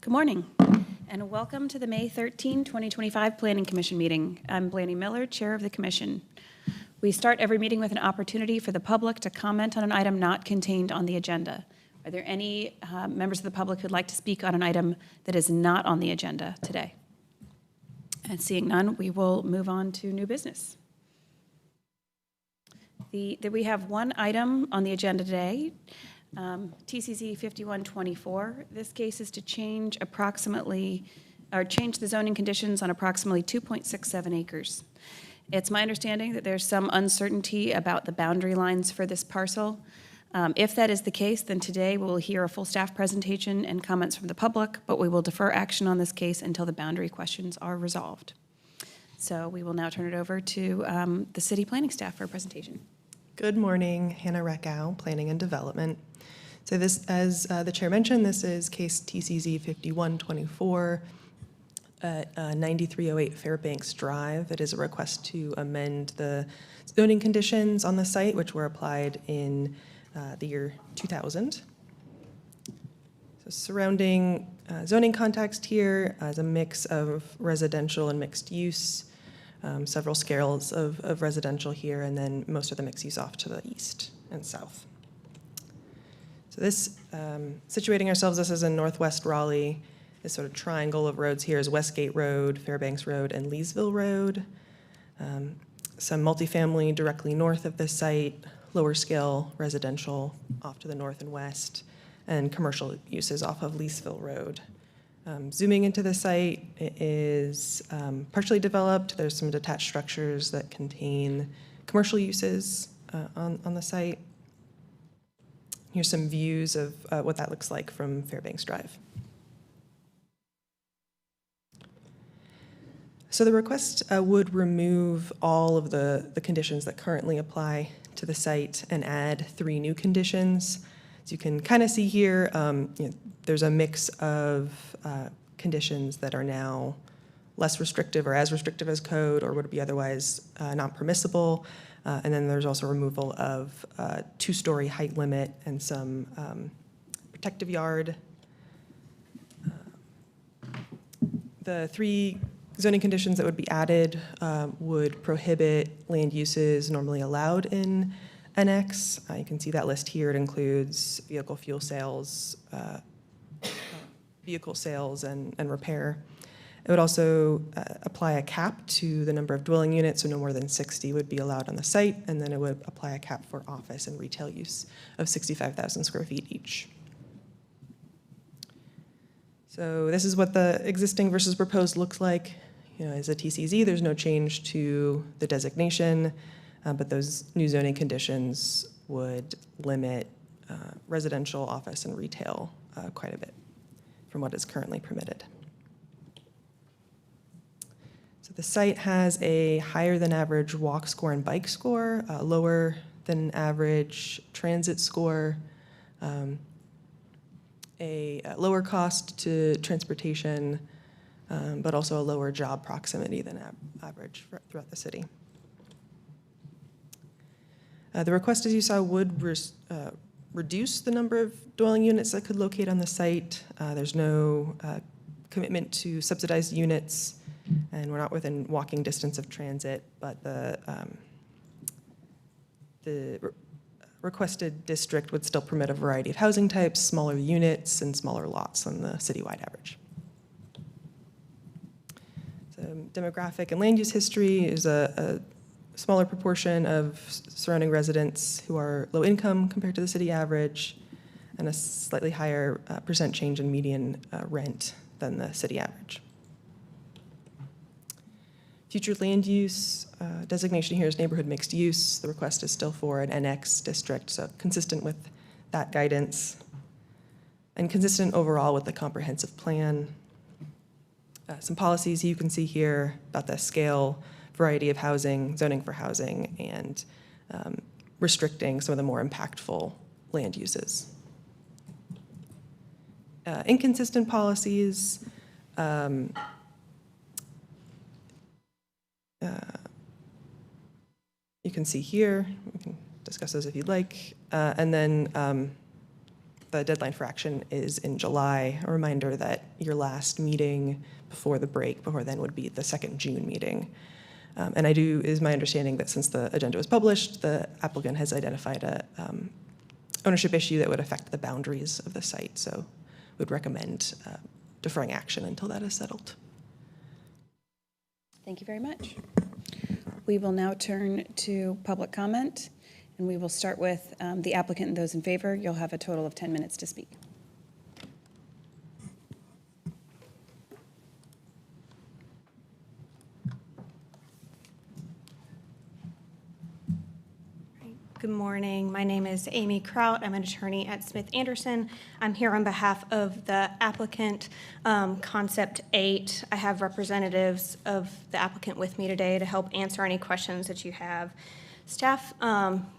Good morning, and welcome to the May 13, 2025 Planning Commission meeting. I'm Blaney Miller, Chair of the Commission. We start every meeting with an opportunity for the public to comment on an item not contained on the agenda. Are there any members of the public who'd like to speak on an item that is not on the agenda today? And seeing none, we will move on to new business. We have one item on the agenda today. TCZ 5124. This case is to change the zoning conditions on approximately 2.67 acres. It's my understanding that there's some uncertainty about the boundary lines for this parcel. If that is the case, then today we'll hear a full staff presentation and comments from the public, but we will defer action on this case until the boundary questions are resolved. So we will now turn it over to the city planning staff for a presentation. Good morning, Hannah Reckow, Planning and Development. So this, as the chair mentioned, this is case TCZ 5124 at 9308 Fairbanks Drive. It is a request to amend the zoning conditions on the site, which were applied in the year 2000. So surrounding zoning context here is a mix of residential and mixed use. Several scales of residential here, and then most of the mixed use off to the east and south. So this, situating ourselves, this is in northwest Raleigh. This sort of triangle of roads here is Westgate Road, Fairbanks Road, and Leesville Road. Some multifamily directly north of this site, lower scale residential off to the north and west, and commercial uses off of Leesville Road. Zooming into the site, it is partially developed. There's some detached structures that contain commercial uses on the site. Here's some views of what that looks like from Fairbanks Drive. So the request would remove all of the conditions that currently apply to the site and add 3 new conditions. As you can kind of see here, there's a mix of conditions that are now less restrictive or as restrictive as code or would be otherwise not permissible. And then there's also removal of 2-story height limit and some protective yard. The 3 zoning conditions that would be added would prohibit land uses normally allowed in NX. You can see that list here. It includes vehicle fuel sales, vehicle sales and repair. It would also apply a cap to the number of dwelling units, so no more than 60 would be allowed on the site, and then it would apply a cap for office and retail use of 65,000 square feet each. So this is what the existing versus proposed looks like. As a TCZ, there's no change to the designation, but those new zoning conditions would limit residential, office, and retail quite a bit from what is currently permitted. So the site has a higher than average walk score and bike score, lower than average transit score, a lower cost to transportation, but also a lower job proximity than average throughout the city. The request, as you saw, would reduce the number of dwelling units that could locate on the site. There's no commitment to subsidized units, and we're not within walking distance of transit, but the requested district would still permit a variety of housing types, smaller units, and smaller lots than the citywide average. So demographic and land use history is a smaller proportion of surrounding residents who are low income compared to the city average, and a slightly higher percent change in median rent than the city average. Future land use designation here is neighborhood mixed use. The request is still for an NX district, so consistent with that guidance and consistent overall with the comprehensive plan. Some policies you can see here about the scale, variety of housing, zoning for housing, and restricting some of the more impactful land uses. Inconsistent policies. You can see here, we can discuss those if you'd like. And then the deadline for action is in July. A reminder that your last meeting before the break, before then, would be the second June meeting. And it is my understanding that since the agenda was published, the applicant has identified a ownership issue that would affect the boundaries of the site. So would recommend deferring action until that is settled. Thank you very much. We will now turn to public comment, and we will start with the applicant and those in favor. You'll have a total of 10 minutes to speak. Good morning. My name is Amy Kraut. I'm an attorney at Smith Anderson. I'm here on behalf of the applicant, Concept 8. I have representatives of the applicant with me today to help answer any questions that you have. Staff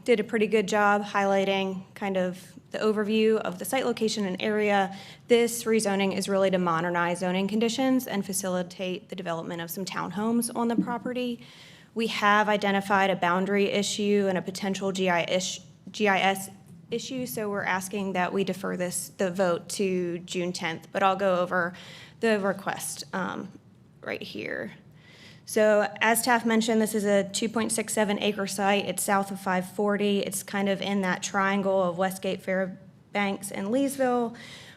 did a pretty good job highlighting kind of the overview of the site location and area. This rezoning is really to modernize zoning conditions and facilitate the development of some townhomes on the property. We have identified a boundary issue and a potential GIS issue, so we're asking that we defer the vote to June 10th, but I'll go over the request right here. So as staff mentioned, this is a 2.67 acre site. It's south of 540. It's kind of in that triangle of Westgate, Fairbanks, and Leesville.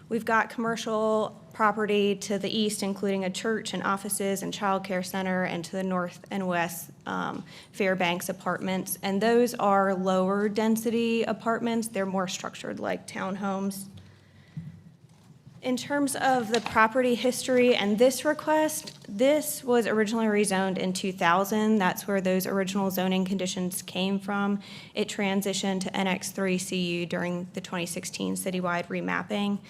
We've got commercial property to the east, including a church and offices and childcare center, and to the north and west, Fairbanks apartments. And those are lower density apartments. They're more structured like townhomes. In terms of the property history and this request, this was originally rezoned in 2000. That's where those original zoning conditions came from. It transitioned to NX3 CU during the 2016 citywide remapping.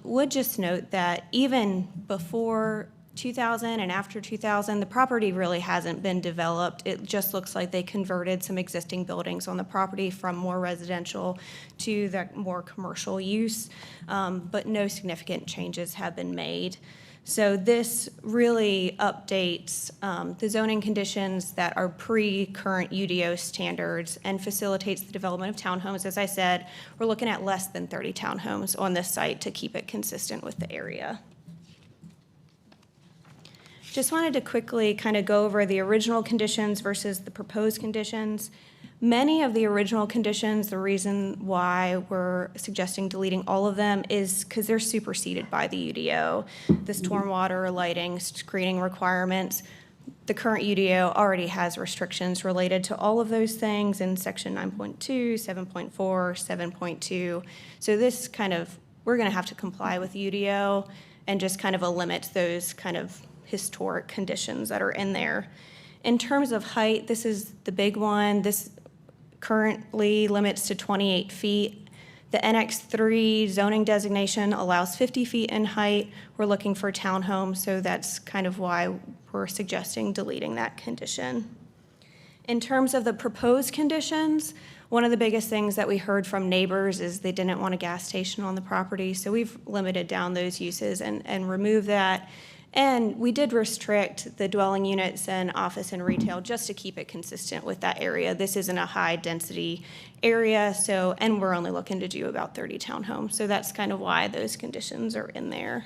Would just note that even before 2000 and after 2000, the property really hasn't been developed. It just looks like they converted some existing buildings on the property from more residential to the more commercial use, but no significant changes have been made. So this really updates the zoning conditions that are pre-current UDO standards and facilitates the development of townhomes. As I said, we're looking at less than 30 townhomes on this site to keep it consistent with the area. Just wanted to quickly kind of go over the original conditions versus the proposed conditions. Many of the original conditions, the reason why we're suggesting deleting all of them is because they're superseded by the UDO. The stormwater, lighting, screening requirements. The current UDO already has restrictions related to all of those things in section 9.2, 7.4, 7.2. So this kind of, we're going to have to comply with UDO and just kind of limit those kind of historic conditions that are in there. In terms of height, this is the big one. This currently limits to 28 feet. The NX3 zoning designation allows 50 feet in height. We're looking for townhomes, so that's kind of why we're suggesting deleting that condition. In terms of the proposed conditions, one of the biggest things that we heard from neighbors is they didn't want a gas station on the property, so we've limited down those uses and removed that. And we did restrict the dwelling units and office and retail just to keep it consistent with that area. This isn't a high density area, so, and we're only looking to do about 30 townhomes. So that's kind of why those conditions are in there.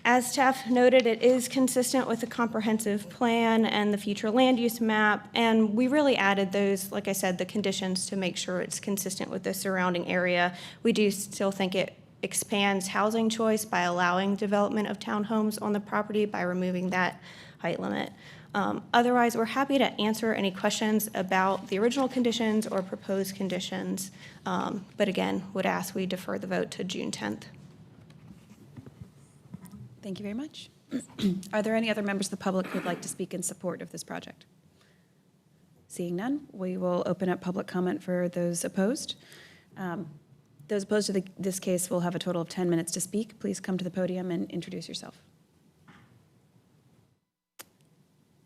As staff noted, it is consistent with the comprehensive plan and the future land use map. And we really added those, like I said, the conditions to make sure it's consistent with the surrounding area. We do still think it expands housing choice by allowing development of townhomes on the property by removing that height limit. Otherwise, we're happy to answer any questions about the original conditions or proposed conditions, but again, would ask we defer the vote to June 10th. Thank you very much. Are there any other members of the public who would like to speak in support of this project? Seeing none, we will open up public comment for those opposed. Those opposed to this case will have a total of 10 minutes to speak. Please come to the podium and introduce yourself.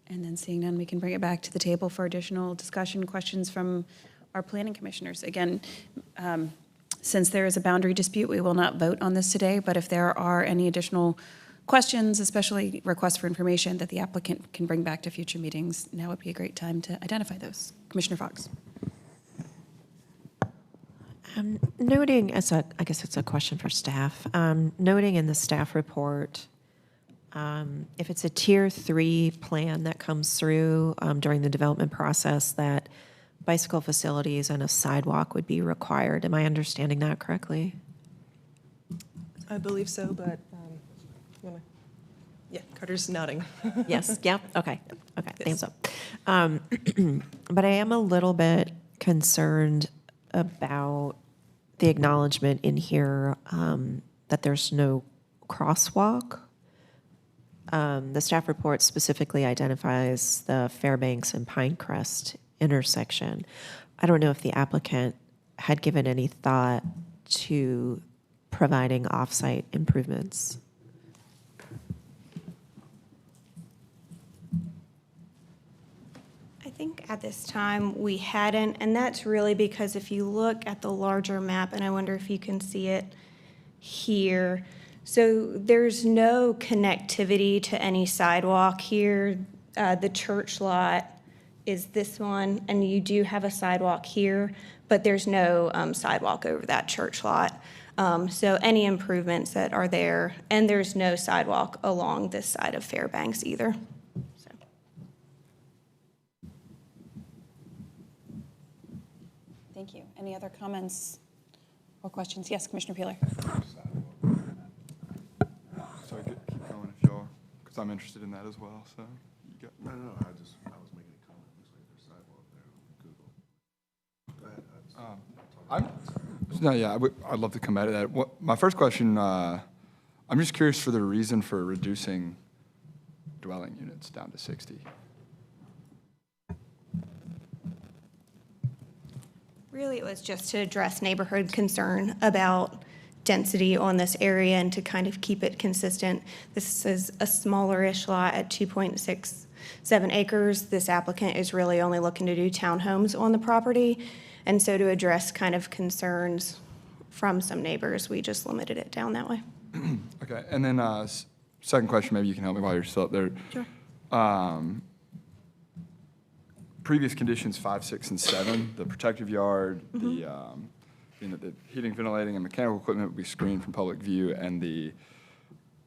And then seeing none, we can bring it back to the table for additional discussion, questions from our planning commissioners. Again, since there is a boundary dispute, we will not vote on this today, but if there are any additional questions, especially requests for information that the applicant can bring back to future meetings, now would be a great time to identify those. Commissioner Fox. Noting I guess it's a question for staff. Noting in the staff report, if it's a tier 3 plan that comes through during the development process, that bicycle facilities and a sidewalk would be required. Am I understanding that correctly? I believe so, but, yeah, Carter's nodding. Yes, yeah, okay, thanks up. But I am a little bit concerned about the acknowledgement in here that there's no crosswalk. The staff report specifically identifies the Fairbanks and Pinecrest intersection. I don't know if the applicant had given any thought to providing off-site improvements. I think at this time we hadn't, and that's really because if you look at the larger map, and I wonder if you can see it here, so there's no connectivity to any sidewalk here. The church lot is this one, and you do have a sidewalk here, but there's no sidewalk over that church lot. So any improvements that are there, and there's no sidewalk along this side of Fairbanks either. So. Thank you. Any other comments or questions? Yes, Commissioner Peeler. Sorry, keep going if y'all, because I'm interested in that as well, so. You got, No, I was making a comment. Looks like there's sidewalk there on Google. Go ahead. no, yeah, I'd love to come back to that. My first question, I'm just curious for the reason for reducing dwelling units down to 60. Really, it was just to address neighborhood concern about density on this area and to kind of keep it consistent. This is a smaller-ish lot at 2.67 acres. This applicant is really only looking to do townhomes on the property. And so to address kind of concerns from some neighbors, we just limited it down that way. Okay, and then second question, maybe you can help me while you're still up there. Sure. Previous conditions 5, 6, and 7, the protective yard, the heating, ventilating, and mechanical equipment would be screened from public view, and the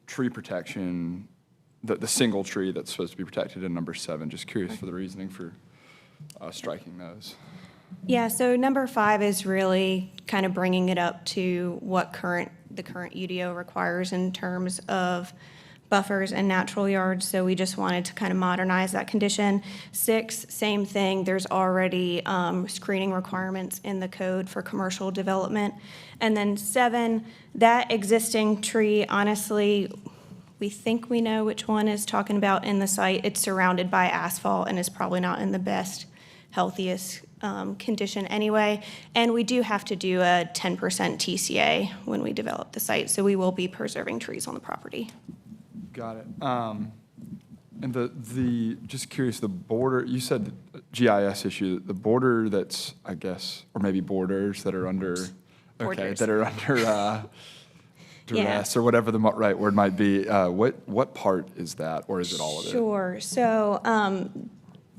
tree protection, the single tree that's supposed to be protected in number 7. Just curious for the reasoning for striking those. Yeah, so number 5 is really kind of bringing it up to what the current UDO requires in terms of buffers and natural yards, so we just wanted to kind of modernize that condition. 6, same thing, there's already screening requirements in the code for commercial development. And then 7, that existing tree, honestly, we think we know which one is talking about in the site. It's surrounded by asphalt and is probably not in the best, healthiest condition anyway. And we do have to do a 10% TCA when we develop the site, so we will be preserving trees on the property. Got it. And the just curious, the border, you said GIS issue, the border that's, I guess, or maybe borders that are under, Borders. that are under duress or whatever the right word might be. What part is that, or is it all of it? Sure. So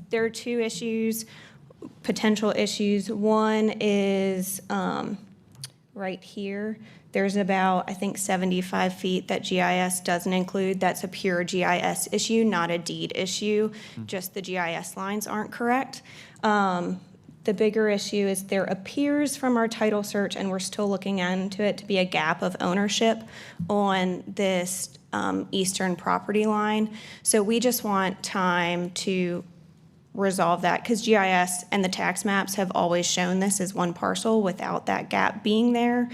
there are 2 issues, potential issues. One is right here. There's about, I think, 75 feet that GIS doesn't include. That's a pure GIS issue, not a deed issue. Just the GIS lines aren't correct. The bigger issue is there appears from our title search, and we're still looking into it, to be a gap of ownership on this eastern property line. So we just want time to resolve that, because GIS and the tax maps have always shown this as one parcel without that gap being there.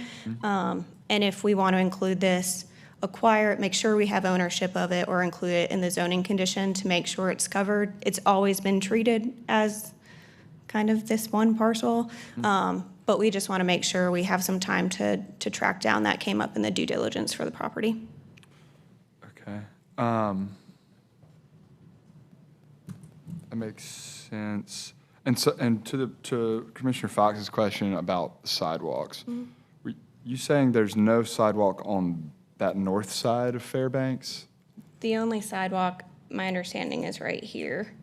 And if we want to include this, acquire it, make sure we have ownership of it, or include it in the zoning condition to make sure it's covered. It's always been treated as kind of this one parcel, but we just want to make sure we have some time to track down. That came up in the due diligence for the property. Okay. That makes sense. And so, and to Commissioner Fox's question about sidewalks, were you saying there's no sidewalk on that north side of Fairbanks? The only sidewalk, my understanding, is right here.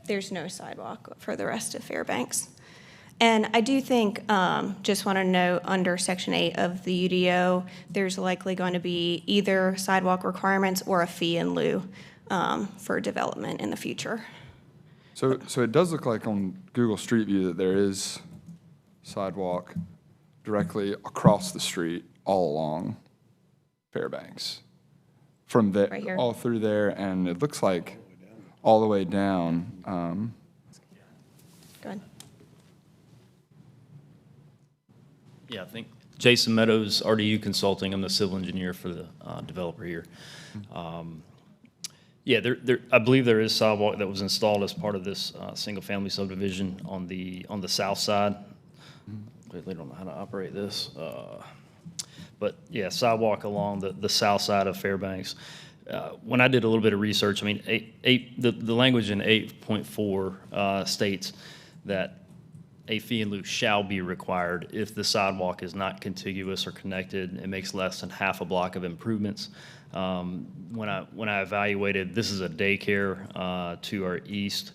There's no sidewalk for the rest of Fairbanks. And I do think, just want to note, under Section 8 of the UDO, there's likely going to be either sidewalk requirements or a fee in lieu for development in the future. So it does look like on Google Street View that there is sidewalk directly across the street all along Fairbanks. From Right there, here. all through there, and it looks like all the way down. Go ahead. Yeah, I think Jason Meadows, RDU Consulting, I'm the civil engineer for the developer here. Yeah, I believe there is sidewalk that was installed as part of this single-family subdivision on the south side. Clearly don't know how to operate this. But yeah, sidewalk along the south side of Fairbanks. When I did a little bit of research, I mean, the language in 8.4 states that a fee in lieu shall be required if the sidewalk is not contiguous or connected and makes less than half a block of improvements. When I evaluated, this is a daycare to our east.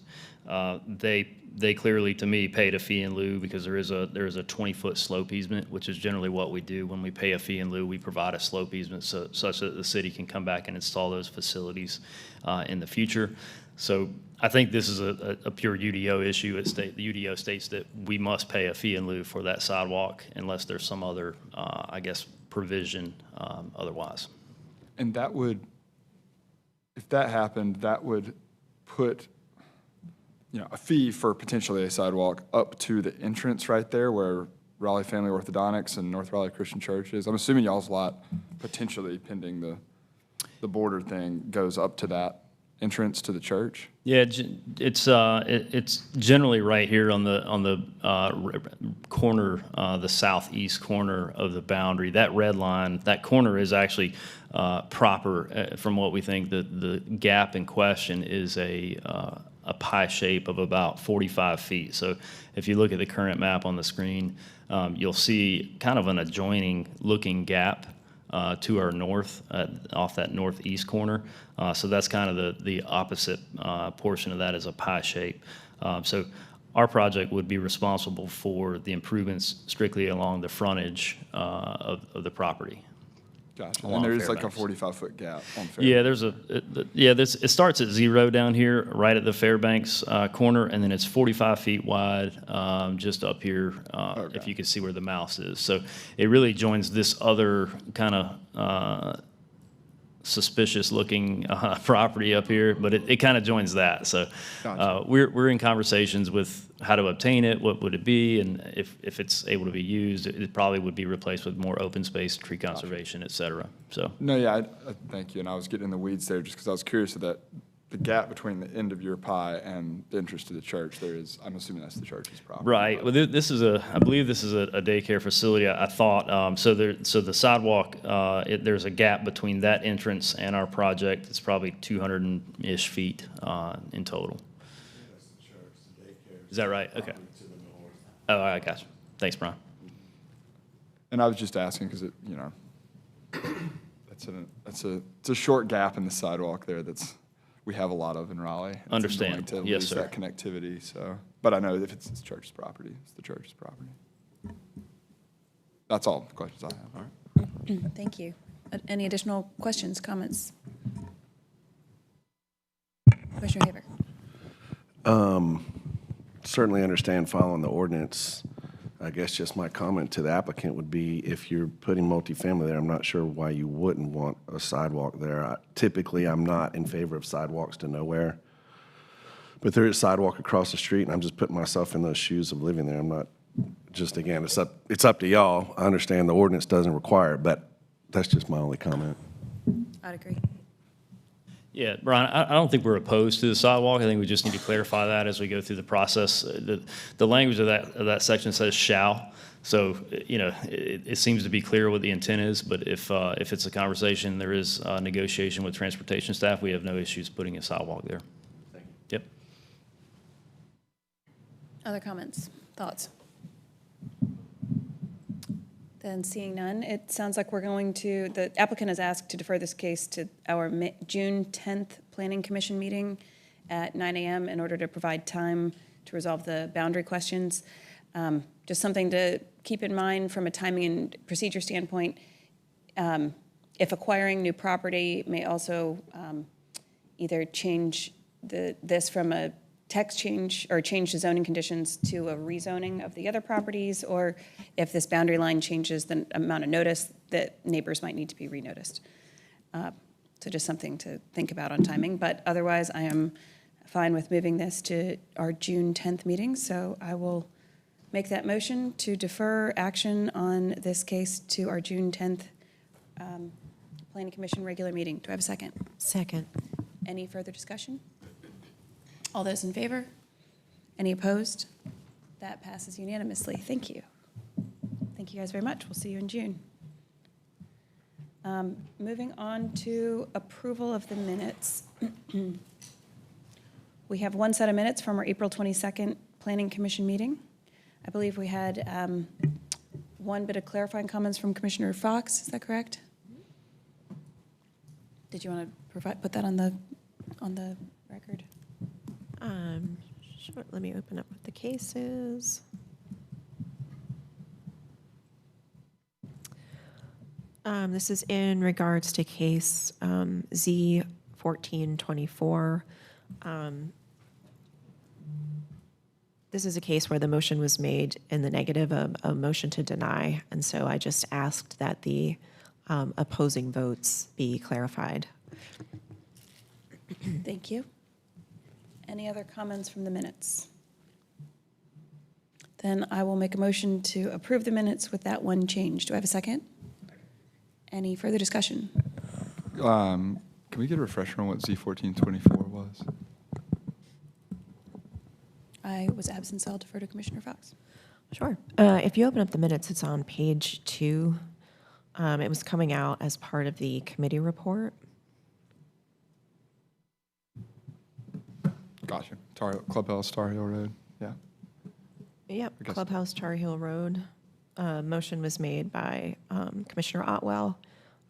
They clearly, to me, paid a fee in lieu because there is a 20-foot slope easement, which is generally what we do when we pay a fee in lieu. We provide a slope easement such that the city can come back and install those facilities in the future. So I think this is a pure UDO issue. The UDO states that we must pay a fee in lieu for that sidewalk unless there's some other, I guess, provision otherwise. And that would, if that happened, that would put, a fee for potentially a sidewalk up to the entrance right there where Raleigh Family Orthodontics and North Raleigh Christian Church is. I'm assuming y'all's lot, potentially pending the border thing, goes up to that entrance to the church. Yeah, it's generally right here on the corner, the southeast corner of the boundary. That red line, that corner is actually proper from what we think. The gap in question is a pie shape of about 45 feet. So if you look at the current map on the screen, you'll see kind of an adjoining looking gap to our north, off that northeast corner. So that's kind of the opposite portion of that is a pie shape. So our project would be responsible for the improvements strictly along the frontage of the property. Gotcha. Along And there's like a Fairbanks. 45-foot gap on Fairbanks. Yeah, it starts at 0 down here, right at the Fairbanks corner, and then it's 45 feet wide, just up here, Okay. if you can see where the mouse is. So it really joins this other kind of suspicious-looking property up here, but it kind of joins that. So Gotcha. we're in conversations with how to obtain it, what would it be, and if it's able to be used, it probably would be replaced with more open space, tree conservation, et cetera. So. No, yeah, thank you. And I was getting in the weeds there just because I was curious of that, the gap between the end of your pie and the entrance to the church. There is, I'm assuming that's the church's property. Right. Well, I believe this is a daycare facility. I thought so. The sidewalk, there's a gap between that entrance and our project. It's probably 200-ish feet in total. Is that right? Okay. Oh, all right, gotcha. Thanks, Brian. And I was just asking because it's a short gap in the sidewalk there we have a lot of in Raleigh. It's Understand. annoying to Yes, lose sir. that connectivity. So, but I know if it's the church's property, it's the church's property. That's all the questions I have. All right. Thank you. Any additional questions, comments? Commissioner Haver. Certainly understand following the ordinance. I guess just my comment to the applicant would be if you're putting multifamily there, I'm not sure why you wouldn't want a sidewalk there. Typically, I'm not in favor of sidewalks to nowhere. But there is sidewalk across the street, and I'm just putting myself in those shoes of living there. I'm not, just again, it's up to y'all. I understand the ordinance doesn't require it, but that's just my only comment. I'd agree. Yeah, Brian, I don't think we're opposed to the sidewalk. I think we just need to clarify that as we go through the process. The language of that section says shall. So, it seems to be clear what the intent is, but if it's a conversation, there is negotiation with transportation staff, we have no issues putting a sidewalk there. Thank you. Yep. Other comments, thoughts? Then seeing none, it sounds like the applicant has asked to defer this case to our June 10th Planning Commission meeting at 9 a.m. in order to provide time to resolve the boundary questions. Just something to keep in mind from a timing and procedure standpoint. If acquiring new property may also either change this from a text change or change the zoning conditions to a rezoning of the other properties, or if this boundary line changes the amount of notice that neighbors might need to be renoticed. So just something to think about on timing, but otherwise I am fine with moving this to our June 10th meeting, so I will make that motion to defer action on this case to our June 10th Planning Commission regular meeting. Do I have a second? Second. Any further discussion? All those in favor? Any opposed? That passes unanimously. Thank you. Thank you guys very much. We'll see you in June. Moving on to approval of the minutes. We have one set of minutes from our April 22nd Planning Commission meeting. I believe we had one bit of clarifying comments from Commissioner Fox. Is that correct? Did you want to put that on the record? Sure, let me open up what the case is. This is in regards to case Z1424. This is a case where the motion was made in the negative, a motion to deny, and so I just asked that the opposing votes be clarified. Thank you. Any other comments from the minutes? Then I will make a motion to approve the minutes with that one change. Do I have a second? Any further discussion? Can we get a refresher on what Z1424 was? I was absent, so I'll defer to Commissioner Fox. Sure. If you open up the minutes, it's on page 2. It was coming out as part of the committee report. Gotcha. Clubhouse, Tar Hill Road. Yeah. Yep, I guess- Clubhouse, Tar Heel Road. Motion was made by Commissioner Otwell,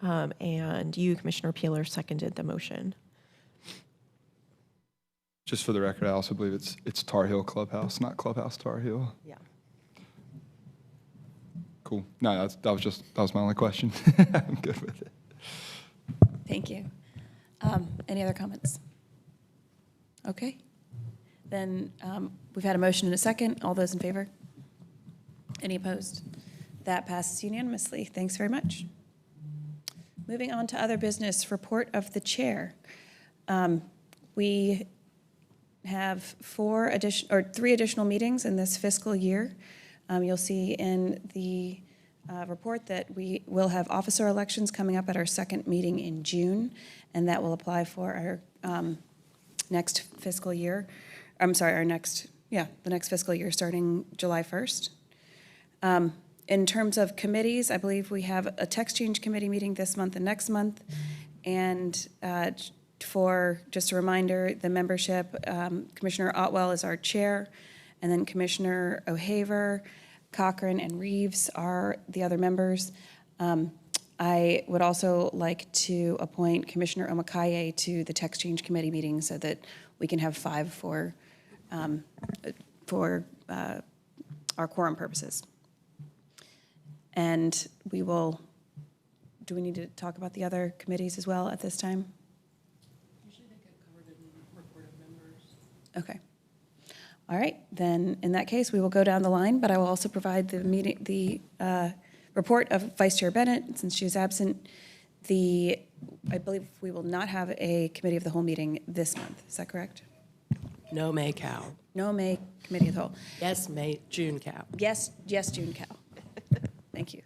and you, Commissioner Peeler, seconded the motion. Just for the record, I also believe it's Tar Heel Clubhouse, not Clubhouse Tar Heel. Yeah. Cool. No, that was my only question. I'm good with it. Thank you. Any other comments? Okay. Then we've had a motion and a second. All those in favor? Any opposed? That passes unanimously. Thanks very much. Moving on to other business, report of the chair. We have 3 additional meetings in this fiscal year. You'll see in the report that we will have officer elections coming up at our second meeting in June, and that will apply for our next fiscal year. I'm sorry, the next fiscal year starting July 1st. In terms of committees, I believe we have a text change committee meeting this month and next month. And for just a reminder, the membership, Commissioner Otwell is our chair, and then Commissioner O'Haver, Cochran, and Reeves are the other members. I would also like to appoint Commissioner Omakaye to the text change committee meeting so that we can have 5 for our quorum purposes. And do we need to talk about the other committees as well at this time? Usually they get covered in report of members. Okay. All right, then in that case, we will go down the line, but I will also provide the report of Vice Chair Bennett, since she is absent. I believe we will not have a committee of the whole meeting this month. Is that correct? No May cow. No May committee of the whole. Yes, May, June cow. Yes, June Cal. Thank you.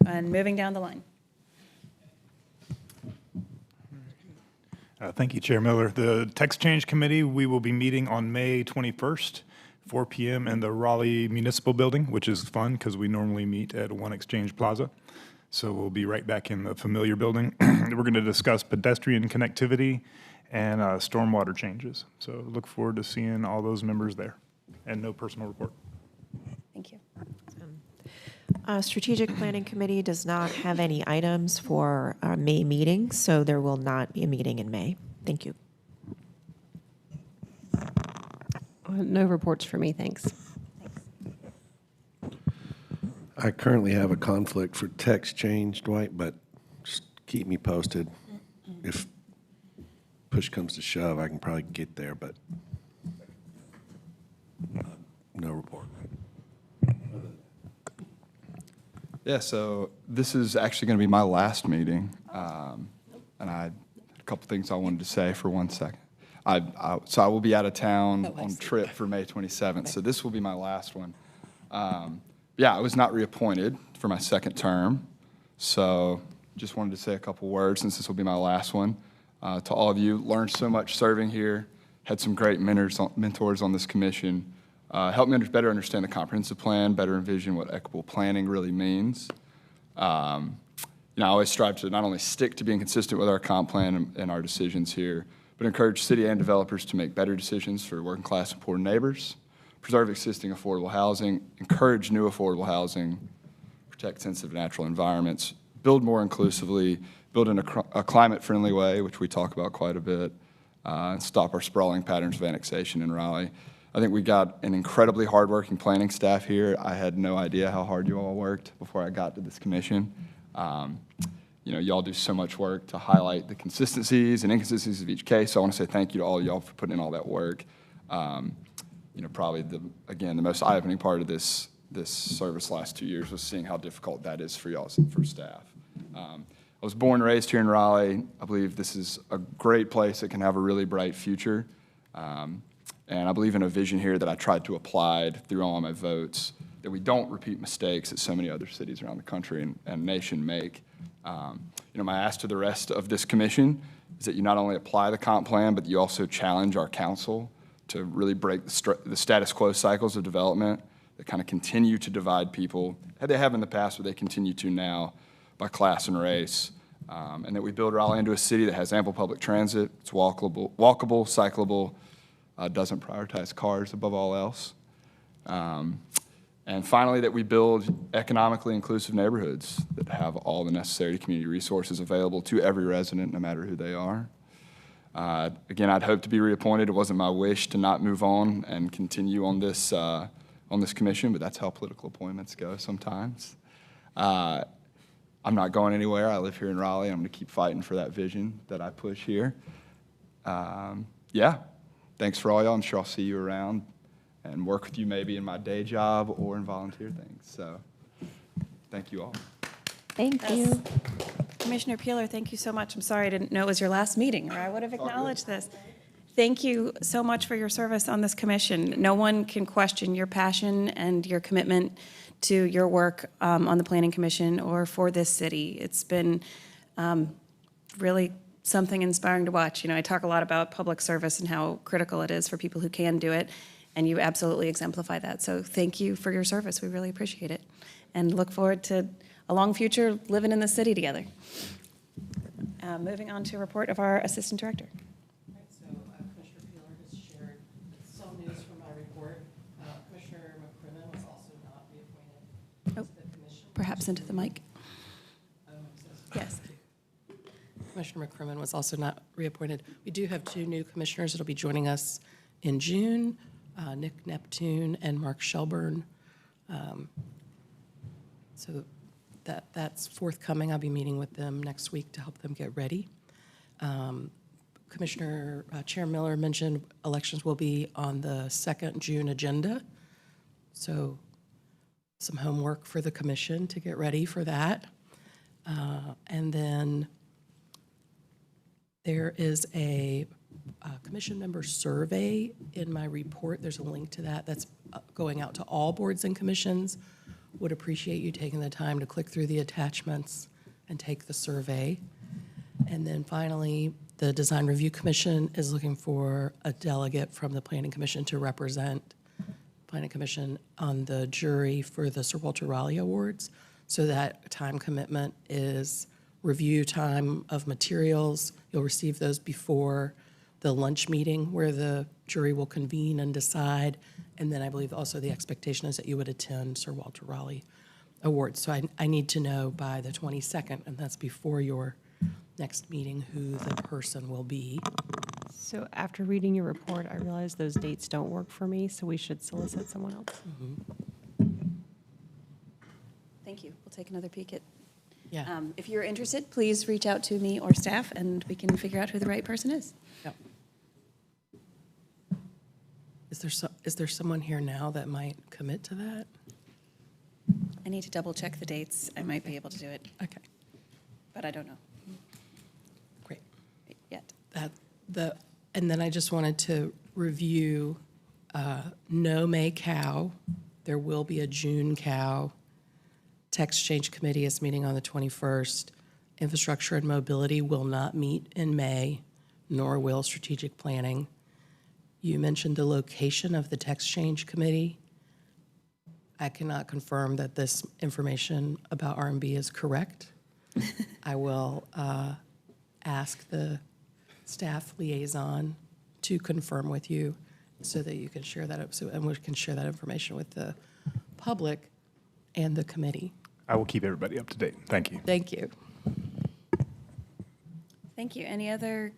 And moving down the line. Thank you, Chair Miller. The Text Change Committee, we will be meeting on May 21st, 4 p.m. in the Raleigh Municipal Building, which is fun because we normally meet at One Exchange Plaza. So we'll be right back in the familiar building. We're going to discuss pedestrian connectivity and stormwater changes. So look forward to seeing all those members there. And no personal report. Thank you. Strategic Planning Committee does not have any items for our May meeting, so there will not be a meeting in May. Thank you. No reports for me, thanks. I currently have a conflict for text change, Dwight, but just keep me posted. If push comes to shove, I can probably get there, but no report. Yeah, so this is actually going to be my last meeting, and I had a couple things I wanted to say for 1 second. So I will be out of town on trip for May 27th, so this will be my last one. Yeah, I was not reappointed for my second term, so just wanted to say a couple words since this will be my last one. To all of you, learned so much serving here, had some great mentors on this commission. Helped me better understand the comprehensive plan, better envision what equitable planning really means. I always strive to not only stick to being consistent with our comp plan and our decisions here, but encourage city and developers to make better decisions for working class and poor neighbors, preserve existing affordable housing, encourage new affordable housing, protect sensitive natural environments, build more inclusively, build in a climate-friendly way, which we talk about quite a bit, and stop our sprawling patterns of annexation in Raleigh. I think we got an incredibly hardworking planning staff here. I had no idea how hard you all worked before I got to this commission. Y'all do so much work to highlight the consistencies and inconsistencies of each case. So I want to say thank you to all of y'all for putting in all that work. Probably the most eye-opening part of this service last 2 years was seeing how difficult that is for y'all, for staff. I was born and raised here in Raleigh. I believe this is a great place that can have a really bright future. And I believe in a vision here that I tried to apply through all my votes, that we don't repeat mistakes that so many other cities around the country and nation make. My ask to the rest of this commission is that you not only apply the comp plan, but you also challenge our council to really break the status quo cycles of development that kind of continue to divide people. They have in the past, but they continue to now by class and race. And that we build Raleigh into a city that has ample public transit, it's walkable, cyclable, doesn't prioritize cars above all else. And finally, that we build economically inclusive neighborhoods that have all the necessary community resources available to every resident, no matter who they are. Again, I'd hope to be reappointed. It wasn't my wish to not move on and continue on this commission, but that's how political appointments go sometimes. I'm not going anywhere. I live here in Raleigh. I'm going to keep fighting for that vision that I push here. Yeah. Thanks for all y'all. I'm sure I'll see you around and work with you maybe in my day job or in volunteer things. So thank you all. Thank you. Commissioner Peeler, thank you so much. I'm sorry I didn't know it was your last meeting, or I would have acknowledged this. Thank you so much for your service on this commission. No one can question your passion and your commitment to your work on the Planning Commission or for this city. It's been really something inspiring to watch. I talk a lot about public service and how critical it is for people who can do it, and you absolutely exemplify that. So thank you for your service. We really appreciate it, and look forward to a long future living in the city together. Moving on to a report of our Assistant Director. Right, so Commissioner Peeler has shared some news from my report. Commissioner McCrimmon was also not reappointed to the commission. Perhaps into the mic. Oh, I'm so sorry. Yes. Commissioner McCrimmon was also not reappointed. We do have 2 new commissioners that'll be joining us in June, Nick Neptune and Mark Shelburne. So that's forthcoming. I'll be meeting with them next week to help them get ready. Commissioner Chair Miller mentioned elections will be on the 2nd June agenda. So some homework for the commission to get ready for that. And then there is a commission member survey in my report. There's a link to that. That's going out to all boards and commissions. Would appreciate you taking the time to click through the attachments and take the survey. And then finally, the Design Review Commission is looking for a delegate from the Planning Commission to represent Planning Commission on the jury for the Sir Walter Raleigh Awards. So that time commitment is review time of materials. You'll receive those before the lunch meeting where the jury will convene and decide. And then I believe also the expectation is that you would attend Sir Walter Raleigh Awards. So I need to know by the 22nd, and that's before your next meeting, who the person will be. So after reading your report, I realize those dates don't work for me, so we should solicit someone else. thank you. We'll take another peek at. Yeah. If you're interested, please reach out to me or staff, and we can figure out who the right person is. Yep. Is there someone here now that might commit to that? I need to double check the dates. I might be able to do it, Okay, but I don't know great. yet. And then I just wanted to review, no May cow. There will be a June cow. Text Change Committee is meeting on the 21st. Infrastructure and Mobility will not meet in May, nor will Strategic Planning. You mentioned the location of the Text Change Committee. I cannot confirm that this information about R&B is correct. I will ask the staff liaison to confirm with you so that you can share that, and we can share that information with the public and the committee. I will keep everybody up to date. Thank you. Thank you. Thank you. Any other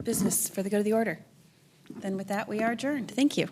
business for the good of the order? Then with that, we are adjourned. Thank you.